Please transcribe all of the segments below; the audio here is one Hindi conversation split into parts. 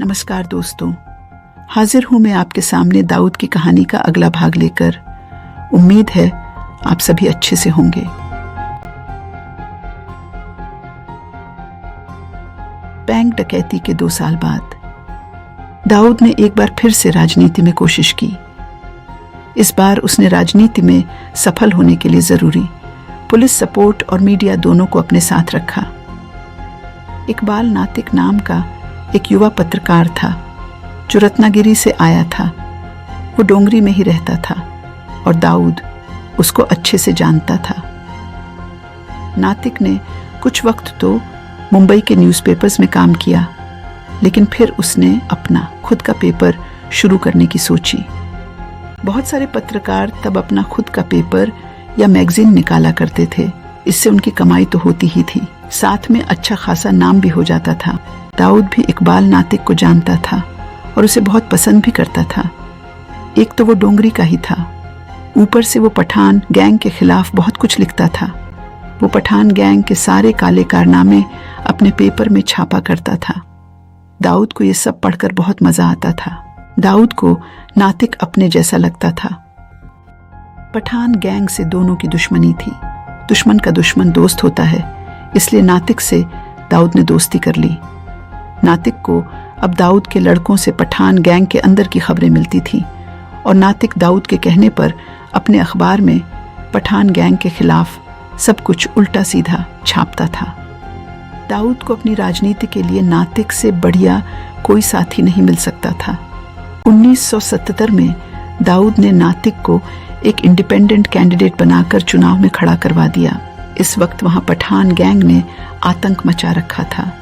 नमस्कार दोस्तों, हाजिर हूं मैं आपके सामने दाऊद की कहानी का अगला भाग लेकर। उम्मीद है आप सभी अच्छे से होंगे। बैंक डकैती के 2 साल बाद दाऊद ने एक बार फिर से राजनीति में कोशिश की। इस बार उसने राजनीति में सफल होने के लिए जरूरी पुलिस सपोर्ट और मीडिया दोनों को अपने साथ रखा। इकबाल नातिक नाम का एक युवा पत्रकार था जो रत्नागिरी से आया था। वो डोंगरी में ही रहता था और दाऊद उसको अच्छे से जानता था। नातिक ने कुछ वक्त तो मुंबई के न्यूज़पेपर्स में काम किया, लेकिन फिर उसने अपना खुद का पेपर शुरू करने की सोची। बहुत सारे पत्रकार तब अपना खुद का पेपर या मैगजीन निकाला करते थे। इससे उनकी कमाई तो होती ही थी, साथ में अच्छा खासा नाम भी हो जाता था। दाऊद भी इकबाल नातिक को जानता था और उसे बहुत पसंद भी करता था। एक तो वो डोंगरी का ही था, ऊपर से वो पठान गैंग के खिलाफ बहुत कुछ लिखता था। वो पठान गैंग के सारे काले कारनामे अपने पेपर में छापा करता था। दाऊद को ये सब पढ़कर बहुत मजा आता था। दाऊद को नातिक अपने जैसा लगता था। पठान गैंग से दोनों की दुश्मनी थी। दुश्मन का दुश्मन दोस्त होता है, इसलिए नातिक से दाऊद ने दोस्ती कर ली। नातिक को अब दाऊद के लड़कों से पठान गैंग के अंदर की खबरें मिलती थी और नातिक दाऊद के कहने पर अपने अखबार में पठान गैंग के खिलाफ सब कुछ उल्टा सीधा छापता था। दाऊद को अपनी राजनीति के लिए नातिक से बढ़िया कोई साथी नहीं मिल सकता था। 1977 में दाऊद ने नातिक को एक इंडिपेंडेंट कैंडिडेट बनाकर चुनाव में खड़ा करवा दिया। इस वक्त वहां पठान गैंग ने आतंक मचा रखा था।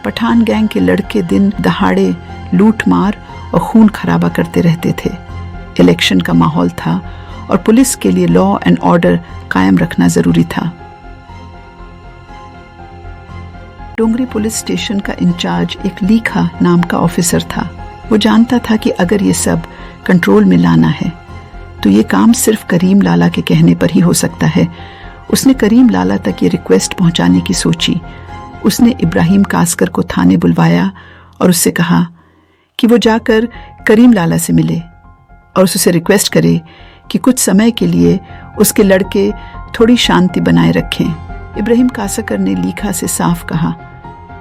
पठान गैंग के लड़के दिन दहाड़े लूट मार और खून खराबा करते रहते थे। इलेक्शन का माहौल था और पुलिस के लिए लॉ एंड ऑर्डर कायम रखना जरूरी था। डोंगरी पुलिस स्टेशन का इंचार्ज एक लीखा नाम का ऑफिसर था। वो जानता था कि अगर ये सब कंट्रोल में लाना है तो ये काम सिर्फ करीम लाला के कहने पर ही हो सकता है। उसने करीम लाला तक ये रिक्वेस्ट पहुंचाने की सोची। उसने इब्राहिम कासकर को थाने बुलवाया और उससे कहा कि वो जाकर करीम लाला से मिले और उससे रिक्वेस्ट करे कि कुछ समय के लिए उसके लड़के थोड़ी शांति बनाए रखें। इब्राहिम कासकर ने लीखा से साफ कहा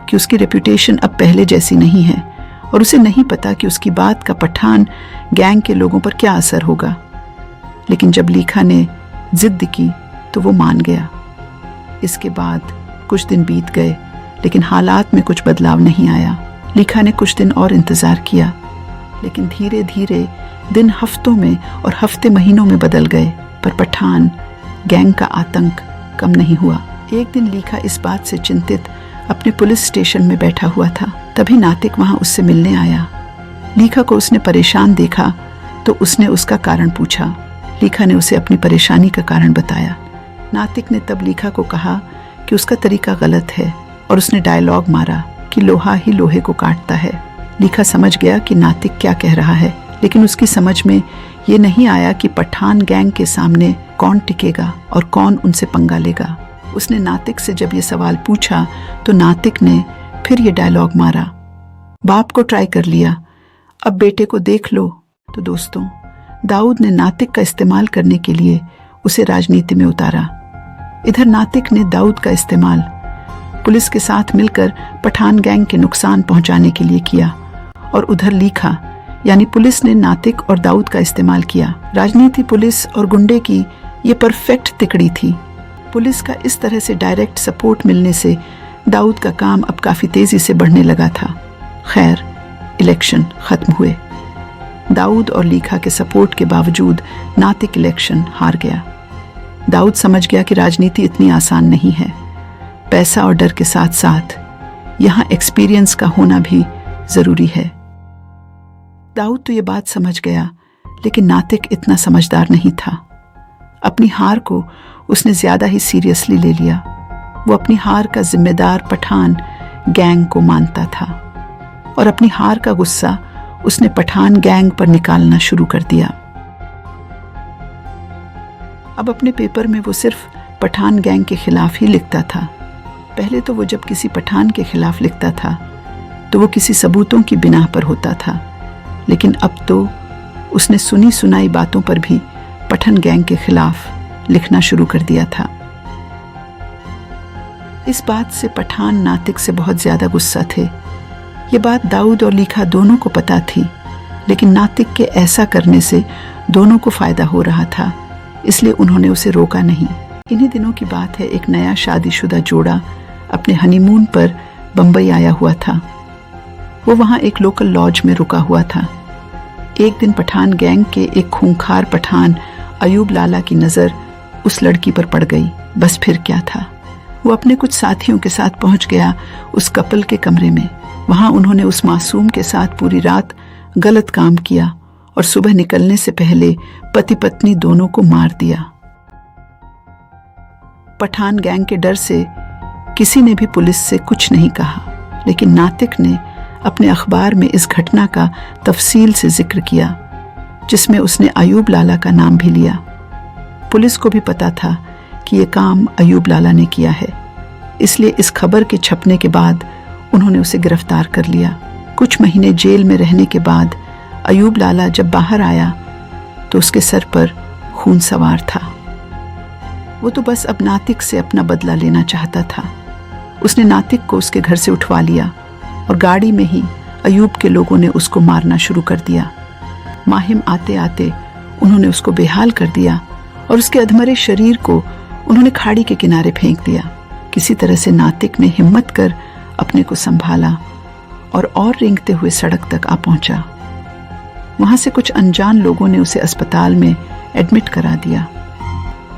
कि उसकी रेपुटेशन अब पहले जैसी नहीं है और उसे नहीं पता कि उसकी बात का पठान गैंग के लोगों पर क्या असर होगा। लेकिन जब लीखा ने जिद की तो वो मान गया। इसके बाद कुछ दिन बीत गए, लेकिन हालात में कुछ बदलाव नहीं आया। लीखा ने कुछ दिन और इंतजार किया, लेकिन धीरे धीरे दिन हफ्तों में और हफ्ते महीनों में बदल गए, पर पठान गैंग का आतंक कम नहीं हुआ। एक दिन लीखा इस बात से चिंतित अपने पुलिस स्टेशन में बैठा हुआ था। तभी नातिक वहां उससे मिलने आया। लीखा को उसने परेशान देखा तो उसने उसका कारण पूछा। लीखा ने उसे अपनी परेशानी का कारण बताया। नातिक ने तब लीखा को कहा कि उसका तरीका गलत है और उसने डायलॉग मारा कि लोहा ही लोहे को काटता है। लीखा समझ गया कि नातिक क्या कह रहा है, लेकिन उसकी समझ में ये नहीं आया कि पठान गैंग के सामने कौन टिकेगा और कौन उनसे पंगा लेगा। उसने नातिक से जब ये सवाल पूछा तो नातिक ने फिर ये डायलॉग मारा, बाप को ट्राई कर लिया, अब बेटे को देख लो। तो दोस्तों, दाऊद ने नातिक का इस्तेमाल करने के लिए उसे राजनीति में उतारा। इधर नातिक ने दाऊद का इस्तेमाल पुलिस के साथ मिलकर पठान गैंग के नुकसान पहुंचाने के लिए किया और उधर लीखा यानी पुलिस ने नातिक और दाऊद का इस्तेमाल किया। राजनीति, पुलिस और गुंडे की ये परफेक्ट तिकड़ी थी। पुलिस का इस तरह से डायरेक्ट सपोर्ट मिलने से दाऊद का काम अब काफी तेजी से बढ़ने लगा था। खैर, इलेक्शन खत्म हुए। दाऊद और लीखा के सपोर्ट के बावजूद नातिक इलेक्शन हार गया। दाऊद समझ गया कि राजनीति इतनी आसान नहीं है। पैसा और डर के साथ साथ यहाँ एक्सपीरियंस का होना भी जरूरी है। दाऊद तो ये बात समझ गया, लेकिन नातिक इतना समझदार नहीं था। अपनी हार को उसने ज्यादा ही सीरियसली ले लिया। वो अपनी हार का जिम्मेदार पठान गैंग को मानता था और अपनी हार का गुस्सा उसने पठान गैंग पर निकालना शुरू कर दिया। अब अपने पेपर में वो सिर्फ पठान गैंग के खिलाफ ही लिखता था। पहले तो वो जब किसी पठान के खिलाफ लिखता था तो वो किसी सबूतों की बिना पर होता था, लेकिन अब तो उसने सुनी सुनाई बातों पर भी पठान गैंग के खिलाफ लिखना शुरू कर दिया था। इस बात से पठान नातिक से बहुत ज्यादा गुस्सा थे। ये बात दाऊद और लीखा दोनों को पता थी, लेकिन नातिक के ऐसा करने से दोनों को फायदा हो रहा था, इसलिए उन्होंने उसे रोका नहीं। इन्हीं दिनों की बात है, एक नया शादीशुदा जोड़ा अपने हनीमून पर बंबई आया हुआ था। वो वहां एक लोकल लॉज में रुका हुआ था। एक दिन पठान गैंग के एक खूंखार पठान अयूब लाला की नजर उस लड़की पर पड़ गई। बस फिर क्या था, वो अपने कुछ साथियों के साथ पहुंच गया उस कपल के कमरे में। वहां उन्होंने उस मासूम के साथ पूरी रात गलत काम किया और सुबह निकलने से पहले पति पत्नी दोनों को मार दिया। पठान गैंग के डर से किसी ने भी पुलिस से कुछ नहीं कहा, लेकिन नातिक ने अपने अखबार में इस घटना का तफसील से जिक्र किया, जिसमें उसने अयूब लाला का नाम भी लिया। पुलिस को भी पता था कि ये काम अयूब लाला ने किया है, इसलिए इस खबर के छपने के बाद उन्होंने उसे गिरफ्तार कर लिया। कुछ महीने जेल में रहने के बाद अयूब लाला जब बाहर आया तो उसके सर पर खून सवार था। वो तो बस अब नातिक से अपना बदला लेना चाहता था। उसने नातिक को उसके घर से उठवा लिया और गाड़ी में ही अयूब के लोगों ने उसको मारना शुरू कर दिया। माहिम आते आते उन्होंने उसको बेहाल कर दिया और उसके अधमरे शरीर को उन्होंने खाड़ी के किनारे फेंक दिया। किसी तरह से नातिक ने हिम्मत कर अपने को संभाला और रेंगते हुए सड़क तक आ पहुंचा। वहां से कुछ अनजान लोगों ने उसे अस्पताल में एडमिट करा दिया।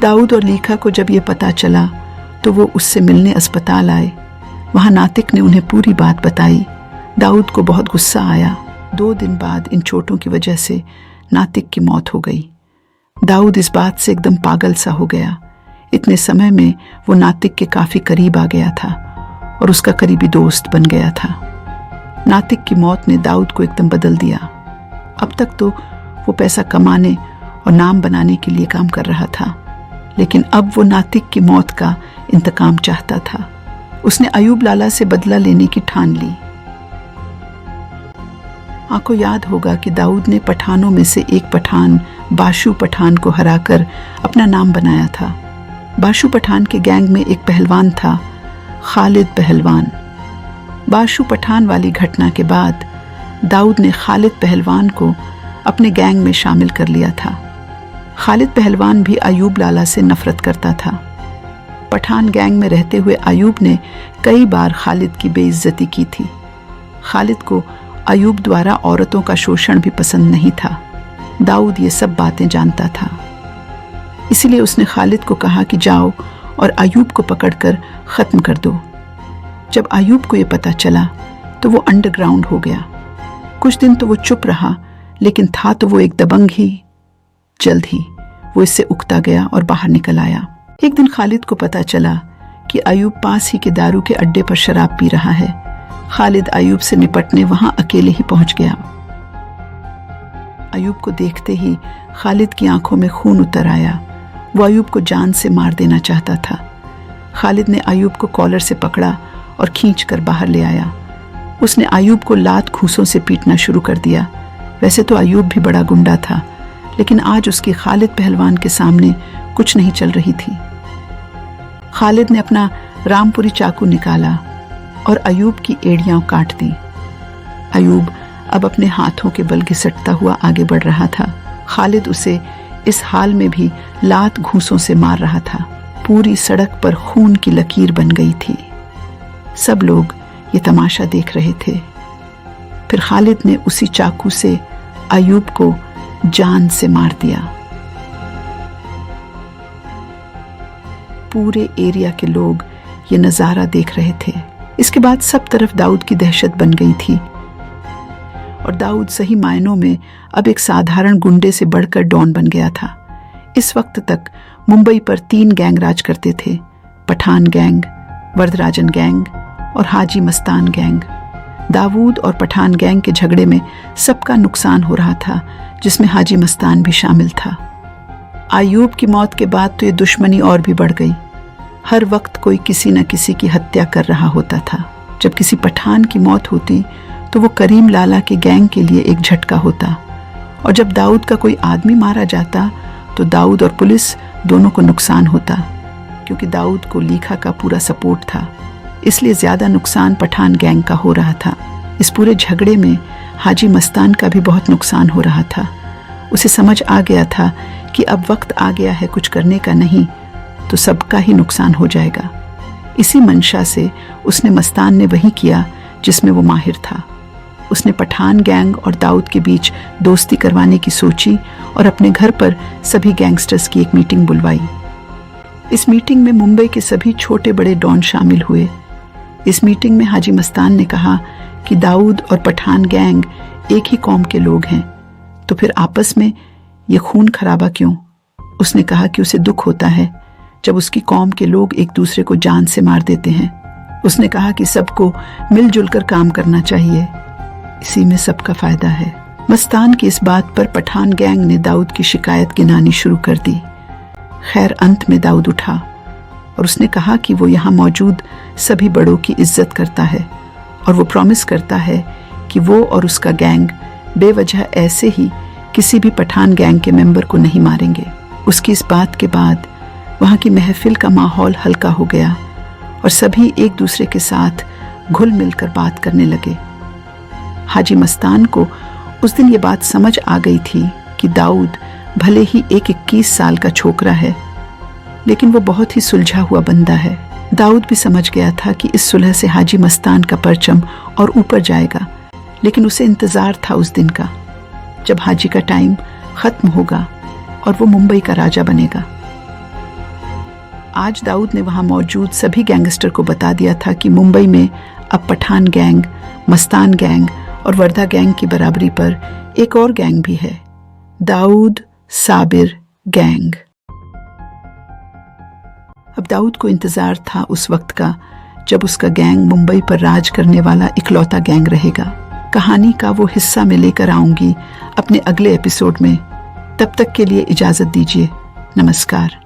दाऊद और लीखा को जब ये पता चला तो वो उससे मिलने अस्पताल आए। वहां नातिक ने उन्हें पूरी बात बताई। दाऊद को बहुत गुस्सा आया। 2 दिन बाद इन चोटों की वजह से नातिक की मौत हो गई। दाऊद इस बात से एकदम पागल सा हो गया। इतने समय में वो नातिक के काफी करीब आ गया था और उसका करीबी दोस्त बन गया था। नातिक की मौत ने दाऊद को एकदम बदल दिया। अब तक तो वो पैसा कमाने और नाम बनाने के लिए काम कर रहा था, लेकिन अब वो नातिक की मौत का इंतकाम चाहता था। उसने अयूब लाला से बदला लेने की ठान ली। आपको याद होगा कि दाऊद ने पठानों में से एक पठान बाशु पठान को हराकर अपना नाम बनाया था। बाशु पठान के गैंग में एक पहलवान था, खालिद पहलवान। बाशु पठान वाली घटना के बाद दाऊद ने खालिद पहलवान को अपने गैंग में शामिल कर लिया था। खालिद पहलवान भी अयूब लाला से नफरत करता था। पठान गैंग में रहते हुए अयूब ने कई बार खालिद की बेइज्जती की थी। खालिद को अयूब द्वारा औरतों का शोषण भी पसंद नहीं था। दाऊद ये सब बातें जानता था, इसीलिए उसने खालिद को कहा कि जाओ और अयूब को पकड़कर खत्म कर दो। जब अयूब को ये पता चला तो वो अंडरग्राउंड हो गया। कुछ दिन तो वो चुप रहा, लेकिन था तो वो एक दबंग ही। जल्द ही वो इससे उकता गया और बाहर निकल आया। एक दिन खालिद को पता चला कि अयूब पास ही के दारू के अड्डे पर शराब पी रहा है। खालिद अयूब से निपटने वहां अकेले ही पहुंच गया। अयूब को देखते ही खालिद की आंखों में खून उतर आया। वो अयूब को जान से मार देना चाहता था। खालिद ने अयूब को कॉलर से पकड़ा और खींचकर बाहर ले आया। उसने अयूब को लात घूंसों से पीटना शुरू कर दिया। वैसे तो अयूब भी बड़ा गुंडा था, लेकिन आज उसकी खालिद पहलवान के सामने कुछ नहीं चल रही थी। खालिद ने अपना रामपुरी चाकू निकाला और अयूब की एड़ियां काट दी। अयूब अब अपने हाथों के बल घिसटता हुआ आगे बढ़ रहा था। खालिद उसे इस हाल में भी लात घूंसों से मार रहा था। पूरी सड़क पर खून की लकीर बन गई थी। सब लोग ये तमाशा देख रहे थे। फिर खालिद ने उसी चाकू से अयूब को जान से मार दिया। पूरे एरिया के लोग ये नजारा देख रहे थे। इसके बाद सब तरफ दाऊद की दहशत बन गई थी और दाऊद सही मायनों में अब एक साधारण गुंडे से बढ़कर डॉन बन गया था। इस वक्त तक मुंबई पर 3 गैंग राज करते थे, पठान गैंग, वरदराजन गैंग और हाजी मस्तान गैंग। दाऊद और पठान गैंग के झगड़े में सबका नुकसान हो रहा था, जिसमें हाजी मस्तान भी शामिल था। अयूब की मौत के बाद तो ये दुश्मनी और भी बढ़ गई। हर वक्त कोई किसी न किसी की हत्या कर रहा होता था। जब किसी पठान की मौत होती तो वो करीम लाला के गैंग के लिए एक झटका होता, और जब दाऊद का कोई आदमी मारा जाता तो दाऊद और पुलिस दोनों को नुकसान होता, क्योंकि दाऊद को लीखा का पूरा सपोर्ट था। इसलिए ज्यादा नुकसान पठान गैंग का हो रहा था। इस पूरे झगड़े में हाजी मस्तान का भी बहुत नुकसान हो रहा था। उसे समझ आ गया था कि अब वक्त आ गया है कुछ करने का, नहीं तो सबका ही नुकसान हो जाएगा। इसी मंशा से उसने मस्तान ने वही किया जिसमें वो माहिर था। उसने पठान गैंग और दाऊद के बीच दोस्ती करवाने की सोची और अपने घर पर सभी गैंगस्टर्स की एक मीटिंग बुलवाई। इस मीटिंग में मुंबई के सभी छोटे बड़े डॉन शामिल हुए। इस मीटिंग में हाजी मस्तान ने कहा कि दाऊद और पठान गैंग एक ही कौम के लोग हैं, तो फिर आपस में ये खून खराबा क्यों? उसने कहा कि उसे दुख होता है जब उसकी कौम के लोग एक दूसरे को जान से मार देते हैं। उसने कहा कि सबको मिलजुल कर काम करना चाहिए, इसी में सबका फायदा है। मस्तान की इस बात पर पठान गैंग ने दाऊद की शिकायत गिनानी शुरू कर दी। खैर अंत में दाऊद उठा और उसने कहा कि वो यहाँ मौजूद सभी बड़ों की इज्जत करता है और वो प्रॉमिस करता है कि वो और उसका गैंग बेवजह ऐसे ही किसी भी पठान गैंग के मेंबर को नहीं मारेंगे। उसकी इस बात के बाद वहाँ की महफिल का माहौल हल्का हो गया और सभी एक दूसरे के साथ घुल मिलकर बात करने लगे। हाजी मस्तान को उस दिन ये बात समझ आ गई थी कि दाऊद भले ही एक 21 साल का छोकरा है, लेकिन वो बहुत ही सुलझा हुआ बंदा है। दाऊद भी समझ गया था कि इस सुलह से हाजी मस्तान का परचम और ऊपर जाएगा, लेकिन उसे इंतजार था उस दिन का जब हाजी का टाइम खत्म होगा और वो मुंबई का राजा बनेगा। आज दाऊद ने वहां मौजूद सभी गैंगस्टर को बता दिया था कि मुंबई में अब पठान गैंग, मस्तान गैंग और वर्धा गैंग की बराबरी पर एक और गैंग भी है, दाऊद साबिर गैंग। अब दाऊद को इंतजार था उस वक्त का जब उसका गैंग मुंबई पर राज करने वाला इकलौता गैंग रहेगा। कहानी का वो हिस्सा मैं लेकर आऊंगी अपने अगले एपिसोड में। तब तक के लिए इजाजत दीजिए। नमस्कार।